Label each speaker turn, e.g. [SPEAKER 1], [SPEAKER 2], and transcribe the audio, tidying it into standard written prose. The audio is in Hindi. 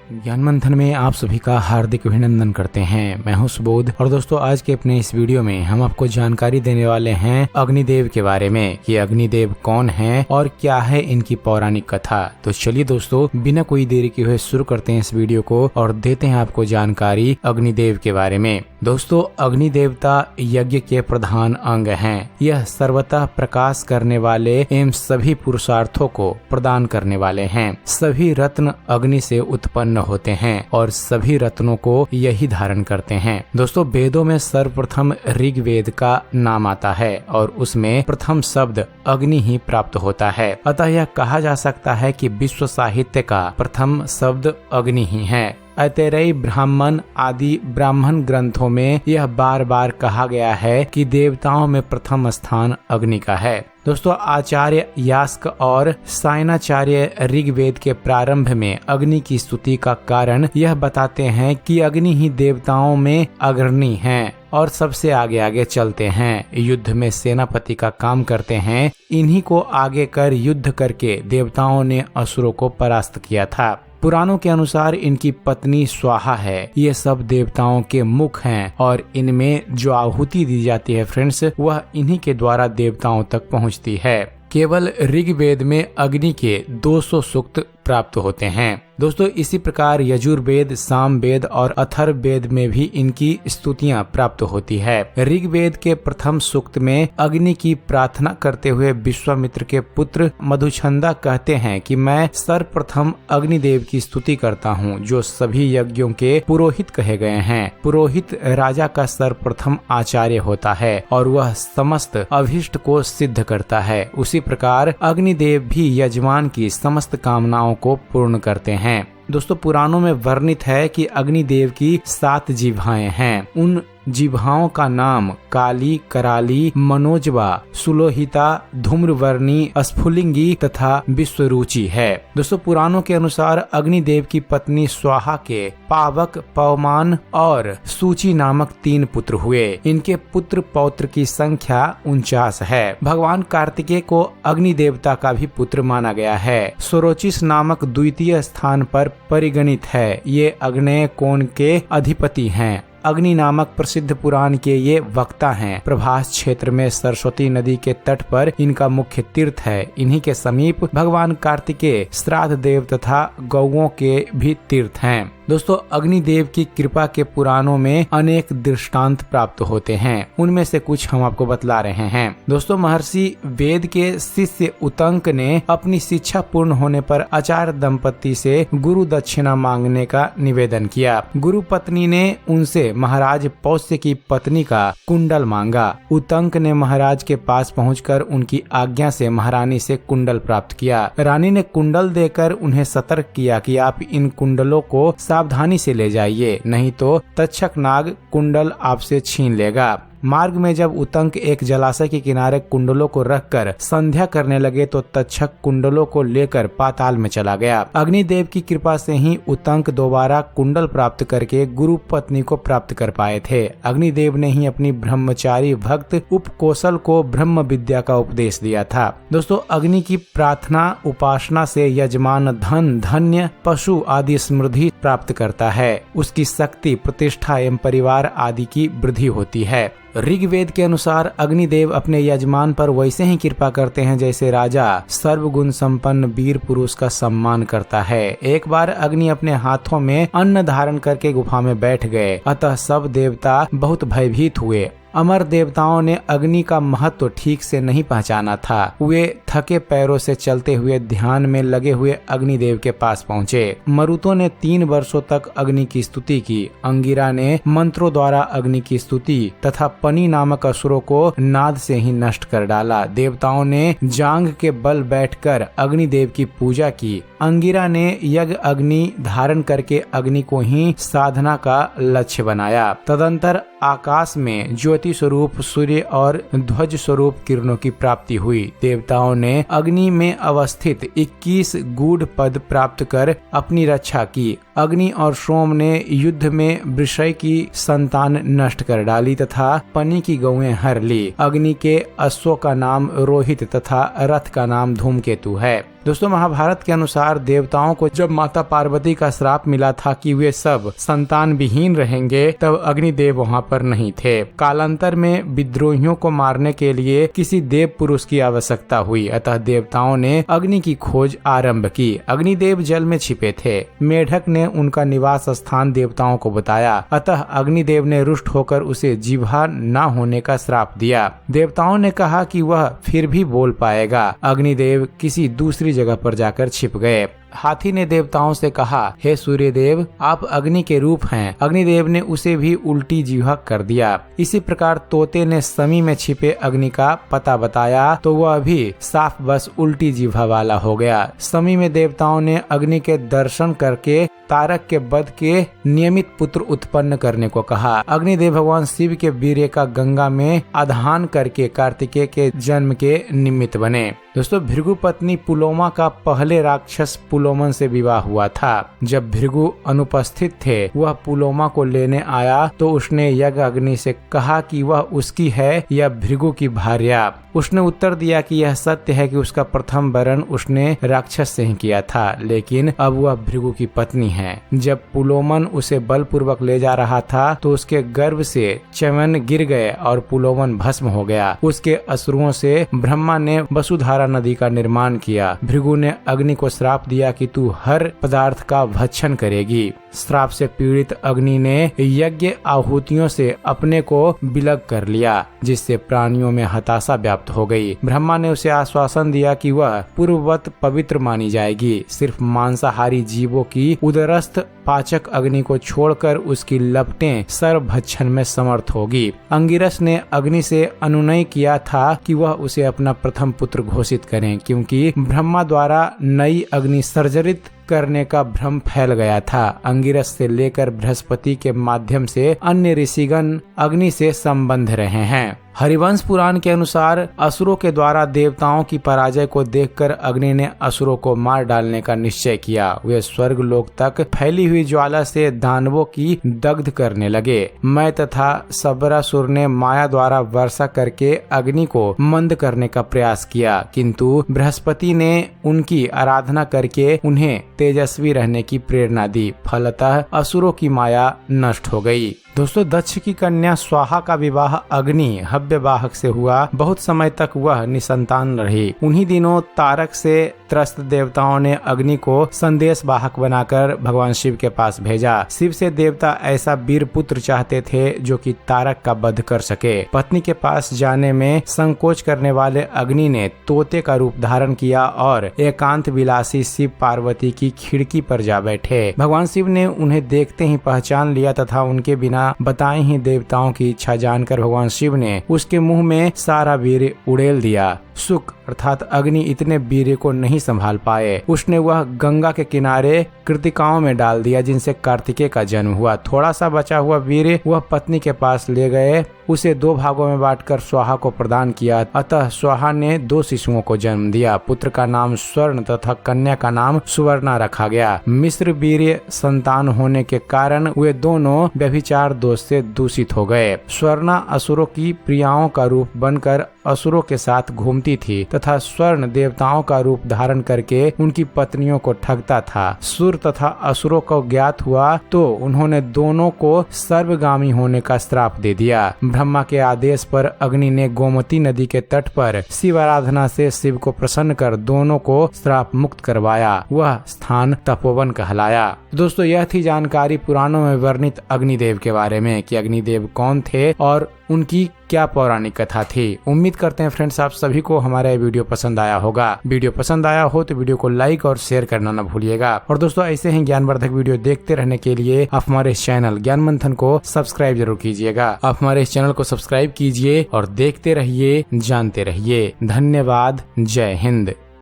[SPEAKER 1] ज्ञान मंथन में आप सभी का हार्दिक अभिनंदन करते हैं। मैं हूं सुबोध और दोस्तों आज के अपने इस वीडियो में हम आपको जानकारी देने वाले हैं अग्निदेव के बारे में कि अग्निदेव कौन हैं और क्या है इनकी पौराणिक कथा। तो चलिए दोस्तों बिना कोई देरी किए हुए शुरू करते हैं इस वीडियो को और देते हैं आपको जानकारी अग्निदेव के बारे में। दोस्तों अग्नि देवता यज्ञ के प्रधान अंग हैं। यह सर्वतः प्रकाश करने वाले एवं सभी पुरुषार्थों को प्रदान करने वाले हैं। सभी रत्न अग्नि से उत्पन्न होते हैं और सभी रत्नों को यही धारण करते हैं। दोस्तों वेदों में सर्वप्रथम ऋग्वेद का नाम आता है और उसमें प्रथम शब्द अग्नि ही प्राप्त होता है। अतः यह कहा जा सकता है कि विश्व साहित्य का प्रथम शब्द अग्नि ही है। ऐतरेय ब्राह्मण आदि ब्राह्मण ग्रंथों में यह बार बार कहा गया है कि देवताओं में प्रथम स्थान अग्नि का है। दोस्तों आचार्य यास्क और सायनाचार्य ऋग्वेद के प्रारंभ में अग्नि की स्तुति का कारण यह बताते हैं कि अग्नि ही देवताओं में अग्रणी हैं और सबसे आगे आगे चलते हैं। युद्ध में सेनापति का काम करते हैं। इन्हीं को आगे कर युद्ध करके देवताओं ने असुरों को परास्त किया था। पुराणों के अनुसार इनकी पत्नी स्वाहा है। ये सब देवताओं के मुख हैं और इनमें जो आहुति दी जाती है फ्रेंड्स वह इन्हीं के द्वारा देवताओं तक पहुंचती है। केवल ऋग्वेद में अग्नि के 200 सूक्त प्राप्त होते हैं। दोस्तों इसी प्रकार यजुर्वेद, सामवेद और अथर्ववेद में भी इनकी स्तुतियां प्राप्त होती है। ऋग्वेद के प्रथम सूक्त में अग्नि की प्रार्थना करते हुए विश्वामित्र के पुत्र मधुछंदा कहते हैं कि मैं सर्वप्रथम अग्निदेव की स्तुति करता हूँ जो सभी यज्ञों के पुरोहित कहे गए हैं। पुरोहित राजा का सर्वप्रथम आचार्य होता है और वह समस्त अभीष्ट को सिद्ध करता है। उसी प्रकार अग्निदेव भी यजमान की समस्त कामनाओं को पूर्ण करते हैं। दोस्तों पुराणों में वर्णित है कि अग्निदेव की 7 जिह्वाएं हैं। उन जिह्वाओं का नाम काली, कराली, मनोजवा, सुलोहिता, धूम्रवर्णी, स्फुलिंगी तथा विश्वरुचि है। दोस्तों पुराणों के अनुसार अग्निदेव की पत्नी स्वाहा के पावक, पवमान और सूची नामक 3 पुत्र हुए। इनके पुत्र पौत्र की संख्या 49 है। भगवान कार्तिकेय को अग्नि देवता का भी पुत्र माना गया है। सोरोचिस नामक द्वितीय स्थान पर परिगणित है। ये अग्नेय कोण के अधिपति हैं। अग्नि नामक प्रसिद्ध पुराण के ये वक्ता हैं। प्रभास क्षेत्र में सरस्वती नदी के तट पर इनका मुख्य तीर्थ है। इन्हीं के समीप भगवान कार्तिकेय, श्राद्ध देव तथा गौओं के भी तीर्थ हैं। दोस्तों अग्निदेव की कृपा के पुराणों में अनेक दृष्टांत प्राप्त होते हैं। उनमें से कुछ हम आपको बतला रहे हैं। दोस्तों महर्षि वेद के शिष्य उतंक ने अपनी शिक्षा पूर्ण होने पर आचार्य दंपति से गुरु दक्षिणा मांगने का निवेदन किया। गुरु पत्नी ने उनसे महाराज पौष्य की पत्नी का कुंडल मांगा। उतंक ने महाराज के पास पहुंचकर उनकी आज्ञा से महारानी से कुंडल प्राप्त किया। रानी ने कुंडल देकर उन्हें सतर्क किया कि आप इन कुंडलों को सावधानी से ले जाइए, नहीं तो तक्षक नाग कुंडल आपसे छीन लेगा। मार्ग में जब उतंक एक जलाशय के किनारे कुंडलों को रखकर संध्या करने लगे तो तक्षक कुंडलों को लेकर पाताल में चला गया। अग्निदेव की कृपा से ही उतंक दोबारा कुंडल प्राप्त करके गुरु पत्नी को प्राप्त कर पाए थे। अग्निदेव ने ही अपनी ब्रह्मचारी भक्त उपकोशल को ब्रह्म विद्या का उपदेश दिया था। दोस्तों अग्नि की प्रार्थना उपासना से यजमान धन, धान्य, पशु आदि समृद्धि प्राप्त करता है। उसकी शक्ति, प्रतिष्ठा एवं परिवार आदि की वृद्धि होती है। ऋग्वेद के अनुसार अग्निदेव अपने यजमान पर वैसे ही कृपा करते हैं जैसे राजा सर्वगुण संपन्न वीर पुरुष का सम्मान करता है। एक बार अग्नि अपने हाथों में अन्न धारण करके गुफा में बैठ गए। अतः सब देवता बहुत भयभीत हुए। अमर देवताओं ने अग्नि का महत्व ठीक से नहीं पहचाना था। वे थके पैरों से चलते हुए ध्यान में लगे हुए अग्निदेव के पास पहुँचे। मरुतों ने 3 वर्षों तक अग्नि की स्तुति की। अंगिरा ने मंत्रों द्वारा अग्नि की स्तुति तथा पनी नामक असुरों को नाद से ही नष्ट कर डाला। देवताओं ने जांग के बल बैठकर अग्निदेव की पूजा की। अंगिरा ने यज्ञ अग्नि धारण करके अग्नि को ही साधना का लक्ष्य बनाया। तदंतर आकाश में ज्योति स्वरूप सूर्य और ध्वज स्वरूप किरणों की प्राप्ति हुई। देवताओं ने अग्नि में अवस्थित 21 गूढ़ पद प्राप्त कर अपनी रक्षा की। अग्नि और सोम ने युद्ध में वृषय की संतान नष्ट कर डाली तथा पनी की गौएं हर ली। अग्नि के अश्वों का नाम रोहित तथा रथ का नाम धूमकेतु है। दोस्तों महाभारत के अनुसार देवताओं को जब माता पार्वती का श्राप मिला था कि वे सब संतान विहीन रहेंगे, तब अग्निदेव वहाँ पर नहीं थे। कालांतर में विद्रोहियों को मारने के लिए किसी देव पुरुष की आवश्यकता हुई, अतः देवताओं ने अग्नि की खोज आरंभ की। अग्निदेव जल में छिपे थे। मेढक ने उनका निवास स्थान देवताओं को बताया, अतः अग्निदेव ने रुष्ट होकर उसे जिह्वा न होने का श्राप दिया। देवताओं ने कहा कि वह फिर भी बोल पाएगा। अग्निदेव किसी दूसरी जगह पर जाकर छिप गए। हाथी ने देवताओं से कहा, हे सूर्यदेव, आप अग्नि के रूप हैं। अग्निदेव ने उसे भी उल्टी जिह्वा कर दिया। इसी प्रकार तोते ने समी में छिपे अग्नि का पता बताया, तो वह भी साफ बस उल्टी जिह्वा वाला हो गया। समी में देवताओं ने अग्नि के दर्शन करके तारक के वध के नियमित पुत्र उत्पन्न करने को कहा। अग्निदेव भगवान शिव के वीर्य का गंगा में आधान करके कार्तिकेय के जन्म के निमित्त बने। दोस्तों भृगु पत्नी पुलोमा का पहले राक्षस पुलोमन से विवाह हुआ था। जब भृगु अनुपस्थित थे, वह पुलोमा को लेने आया तो उसने यज्ञ अग्नि से कहा कि वह उसकी है या भृगु की भार्या। उसने उत्तर दिया कि यह सत्य है कि उसका प्रथम वरण उसने राक्षस से ही किया था, लेकिन अब वह भृगु की पत्नी है। जब पुलोमन उसे बलपूर्वक ले जा रहा था तो उसके गर्भ से च्यवन गिर गए और पुलोमन भस्म हो गया। उसके अश्रुओं से ब्रह्मा ने वसुधारा नदी का निर्माण किया। भृगु ने अग्नि को श्राप दिया कि तू हर पदार्थ का भक्षण करेगी। श्राप से पीड़ित अग्नि ने यज्ञ आहुतियों से अपने को विलग कर लिया, जिससे प्राणियों में हताशा व्याप्त हो गई। ब्रह्मा ने उसे आश्वासन दिया कि वह पूर्ववत पवित्र मानी जाएगी। सिर्फ मांसाहारी जीवों की उदरस्थ पाचक अग्नि को छोड़कर उसकी लपटें सर्वभक्षण में समर्थ होगी। अंगिरस ने अग्नि से अनुनय किया था कि वह उसे अपना प्रथम पुत्र घोषित करें, क्योंकि ब्रह्मा द्वारा नई अग्नि सर्जरित करने का भ्रम फैल गया था। अंगिरस से लेकर बृहस्पति के माध्यम से अन्य ऋषिगण अग्नि से संबंध रहे हैं। हरिवंश पुराण के अनुसार असुरों के द्वारा देवताओं की पराजय को देखकर अग्नि ने असुरों को मार डालने का निश्चय किया। वे स्वर्ग लोक तक फैली हुई ज्वाला से दानवों की दग्ध करने लगे। मैं तथा सबरासुर ने माया द्वारा वर्षा करके अग्नि को मंद करने का प्रयास किया, किंतु बृहस्पति ने उनकी आराधना करके उन्हें तेजस्वी रहने की प्रेरणा दी। फलतः असुरों की माया नष्ट हो गई। दोस्तों दक्ष की कन्या स्वाहा का विवाह अग्नि हव्यवाहक से हुआ। बहुत समय तक वह निसंतान रही। उन्हीं दिनों तारक से त्रस्त देवताओं ने अग्नि को संदेश वाहक बनाकर भगवान शिव के पास भेजा। शिव से देवता ऐसा वीर पुत्र चाहते थे जो कि तारक का वध कर सके। पत्नी के पास जाने में संकोच करने वाले अग्नि ने तोते का रूप धारण किया और एकांत विलासी शिव पार्वती की खिड़की पर जा बैठे। भगवान शिव ने उन्हें देखते ही पहचान लिया तथा उनके बिना बताए ही देवताओं की इच्छा जानकर भगवान शिव ने उसके मुंह में सारा वीर्य उड़ेल दिया। सुख अर्थात अग्नि इतने वीर्य को नहीं संभाल पाए। उसने वह गंगा के किनारे कृतिकाओं में डाल दिया, जिनसे कार्तिकेय का जन्म हुआ। थोड़ा सा बचा हुआ वीर्य वह पत्नी के पास ले गए। उसे 2 भागों में बांटकर स्वाहा को प्रदान किया। अतः स्वाहा ने 2 शिशुओं को जन्म दिया। पुत्र का नाम स्वर्ण तथा कन्या का नाम सुवर्णा रखा गया। मिश्र वीर्य संतान होने के कारण वे दोनों व्यभिचार दोष से दूषित हो गए। स्वर्णा असुरों की प्रियाओं का रूप बनकर असुरों के साथ घूमती थी तथा स्वर्ण देवताओं का रूप धारण करके उनकी पत्नियों को ठगता था। सुर तथा असुरों को ज्ञात हुआ तो उन्होंने दोनों को सर्वगामी होने का श्राप दे दिया। ब्रह्मा के आदेश पर अग्नि ने गोमती नदी के तट पर शिव आराधना से शिव को प्रसन्न कर दोनों को श्राप मुक्त करवाया। वह स्थान तपोवन कहलाया। दोस्तों यह थी जानकारी पुराणों में वर्णित अग्निदेव के बारे में कि अग्निदेव कौन थे और उनकी क्या पौराणिक कथा थी। उम्मीद करते हैं फ्रेंड्स आप सभी को हमारा ये वीडियो पसंद आया होगा। वीडियो पसंद आया हो तो वीडियो को लाइक और शेयर करना न भूलिएगा। और दोस्तों ऐसे ही ज्ञानवर्धक वीडियो देखते रहने के लिए आप हमारे इस चैनल ज्ञान मंथन को सब्सक्राइब जरूर कीजिएगा। आप हमारे इस चैनल को सब्सक्राइब कीजिए और देखते रहिए, जानते रहिए। धन्यवाद। जय हिंद।